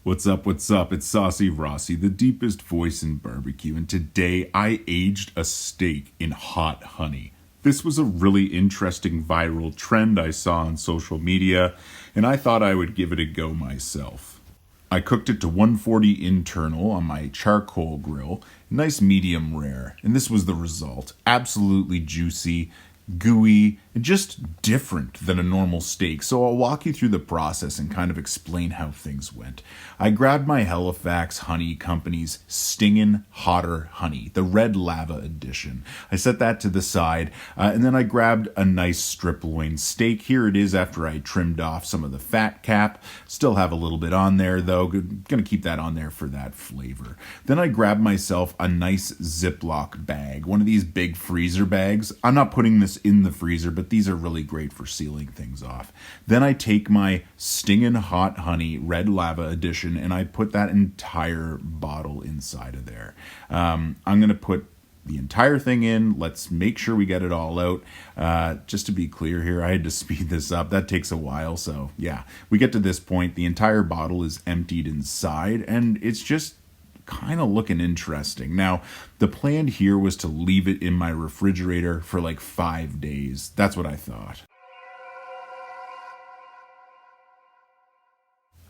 What's up? What's up? It's Saucy Rossy, the deepest voice in barbecue, and today I aged a steak in hot honey. This was a really interesting viral trend I saw on social media, and I thought I would give it a go myself. I cooked it to 140 internal on my charcoal grill, nice medium rare, and this was the result. Absolutely juicy, gooey, and just different than a normal steak. So I'll walk you through the process and kind of explain how things went. I grabbed my Halifax Honey Company's Stingin Hotter Honey, the red lava edition. I set that to the side, and then I grabbed a nice striploin steak. Here it is after I trimmed off some of the fat cap. Still have a little bit on there though. Gonna keep that on there for that flavor. Then I grabbed myself a nice Ziploc bag, one of these big freezer bags. I'm not putting this in the freezer, but these are really great for sealing things off. Then I take my Stingin Hot Honey Red Lava Edition and I put that entire bottle inside of there. I'm going to put the entire thing in. Let's make sure we get it all out. Just to be clear here, I had to speed this up. That takes a while. So yeah, we get to this point. The entire bottle is emptied inside and it's just kind of looking interesting. Now, the plan here was to leave it in my refrigerator for like 5 days. That's what I thought.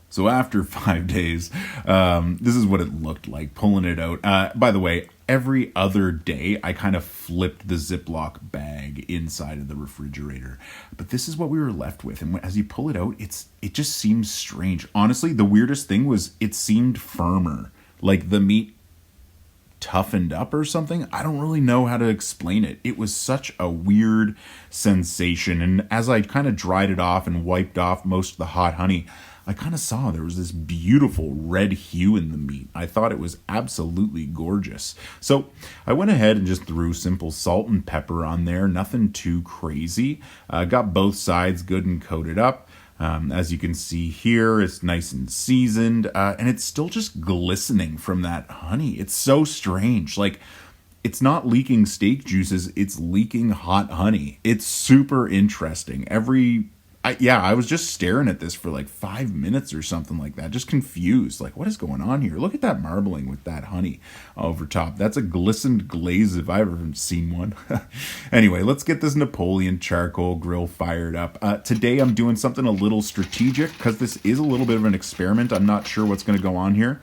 So after 5 days, this is what it looked like, pulling it out. By the way, every other day, I kind of flipped the Ziploc bag inside of the refrigerator. But this is what we were left with. And as you pull it out, it just seems strange. Honestly, the weirdest thing was it seemed firmer. Like the meat toughened up or something. I don't really know how to explain it. It was such a weird sensation. And as I kind of dried it off and wiped off most of the hot honey, I kind of saw there was this beautiful red hue in the meat. I thought it was absolutely gorgeous. So I went ahead and just threw simple salt and pepper on there. Nothing too crazy. Got both sides good and coated up. As you can see here, it's nice and seasoned, and it's still just glistening from that honey. It's so strange. Like, it's not leaking steak juices, it's leaking hot honey. It's super interesting. I was just staring at this for like 5 minutes or something like that, just confused. Like, what is going on here? Look at that marbling with that honey over top. That's a glistened glaze if I've ever seen one. Anyway, let's get this Napoleon charcoal grill fired up. Today I'm doing something a little strategic because this is a little bit of an experiment. I'm not sure what's going to go on here.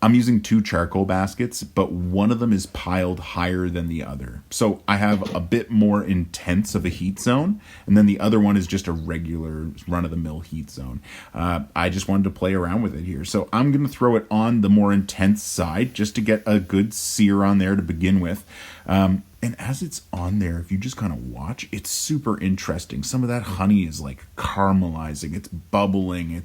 I'm using 2 charcoal baskets, but one of them is piled higher than the other. So I have a bit more intense of a heat zone, and then the other one is just a regular run-of-the-mill heat zone. I just wanted to play around with it here. So I'm going to throw it on the more intense side just to get a good sear on there to begin with. And as it's on there, if you just kind of watch, it's super interesting. Some of that honey is like caramelizing, it's bubbling,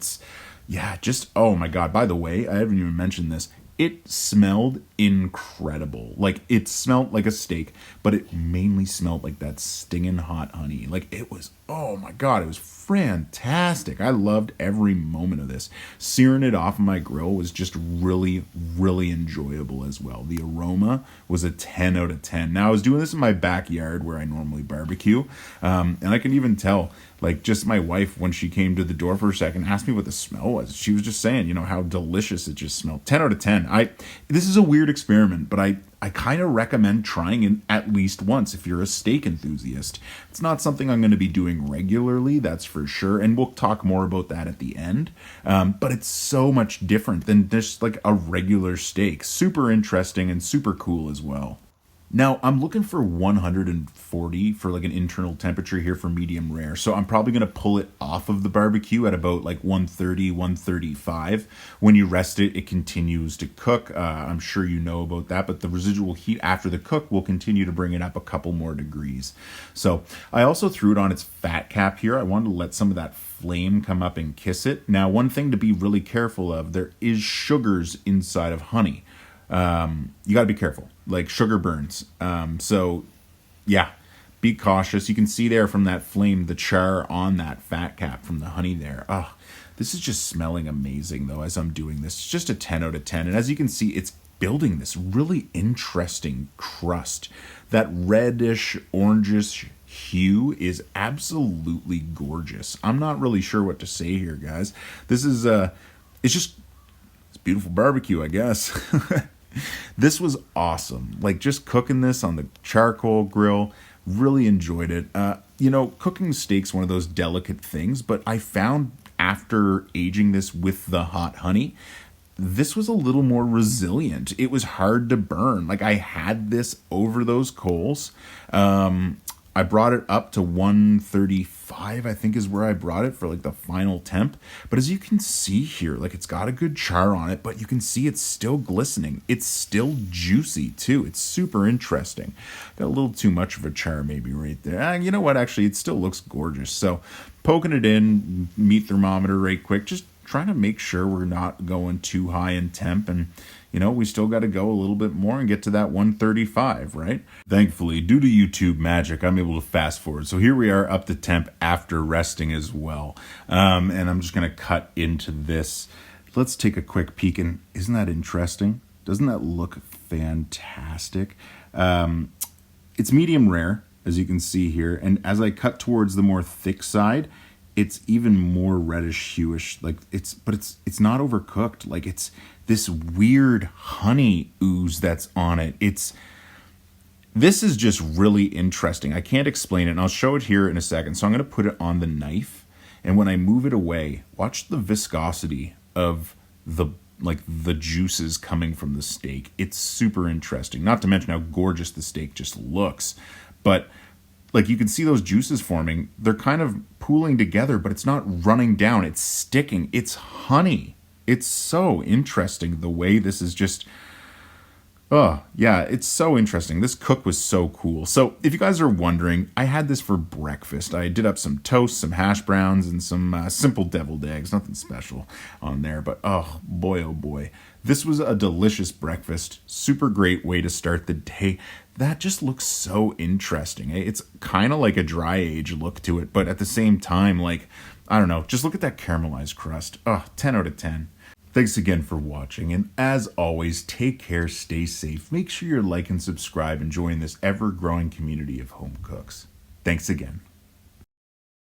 oh my God. By the way, I haven't even mentioned this. It smelled incredible. Like, it smelled like a steak, but it mainly smelled like that stinging hot honey. Like, it was, oh my God, it was fantastic. I loved every moment of this. Searing it off of my grill was just really, really enjoyable as well. The aroma was a 10 out of 10. Now, I was doing this in my backyard where I normally barbecue, and I can even tell, like, just my wife, when she came to the door for a second, asked me what the smell was. She was just saying, how delicious it just smelled. 10 out of 10. This is a weird experiment, but I kind of recommend trying it at least once if you're a steak enthusiast. It's not something I'm going to be doing regularly, that's for sure, and we'll talk more about that at the end. But it's so much different than just like a regular steak. Super interesting and super cool as well. Now, I'm looking for 140 for like an internal temperature here for medium rare. So I'm probably going to pull it off of the barbecue at about like 130, 135. When you rest it, it continues to cook. I'm sure you know about that, but the residual heat after the cook will continue to bring it up a couple more degrees. So I also threw it on its fat cap here. I wanted to let some of that flame come up and kiss it. Now, one thing to be really careful of, there is sugars inside of honey. You got to be careful, like sugar burns. So yeah, be cautious. You can see there from that flame, the char on that fat cap from the honey there. Oh, this is just smelling amazing though, as I'm doing this. It's just a 10 out of 10. And as you can see, it's building this really interesting crust. That reddish, orangish hue is absolutely gorgeous. I'm not really sure what to say here, guys. This is it's just, it's beautiful barbecue, I guess. This was awesome. Like just cooking this on the charcoal grill, really enjoyed it. Cooking steak's one of those delicate things, but I found after aging this with the hot honey, this was a little more resilient. It was hard to burn. Like I had this over those coals. I brought it up to 135, I think is where I brought it for like the final temp. But as you can see here, like it's got a good char on it, but you can see it's still glistening. It's still juicy too. It's super interesting. Got a little too much of a char maybe right there. You know what? Actually, it still looks gorgeous. So poking it in, meat thermometer right quick, just trying to make sure we're not going too high in temp, and we still got to go a little bit more and get to that 135, right? Thankfully, due to YouTube magic, I'm able to fast forward. So here we are up to temp after resting as well. And I'm just going to cut into this. Let's take a quick peek, and isn't that interesting? Doesn't that look fantastic? It's medium rare, as you can see here. And as I cut towards the more thick side, it's even more reddish hueish. Like it's not overcooked. Like it's this weird honey ooze that's on it. This is just really interesting. I can't explain it, and I'll show it here in a second. So I'm going to put it on the knife, and when I move it away, watch the viscosity of the juices coming from the steak. It's super interesting. Not to mention how gorgeous the steak just looks, but like you can see those juices forming. They're kind of pooling together, but it's not running down. It's sticking. It's honey. It's so interesting the way this is just, oh, yeah, it's so interesting. This cook was so cool. So if you guys are wondering, I had this for breakfast. I did up some toast, some hash browns, and some simple deviled eggs. Nothing special on there, but oh boy. This was a delicious breakfast. Super great way to start the day. That just looks so interesting. It's kind of like a dry age look to it, but at the same time, like, I don't know, just look at that caramelized crust. Oh, 10 out of 10. Thanks again for watching, and as always, take care, stay safe, make sure you like and subscribe, and join this ever-growing community of home cooks. Thanks again.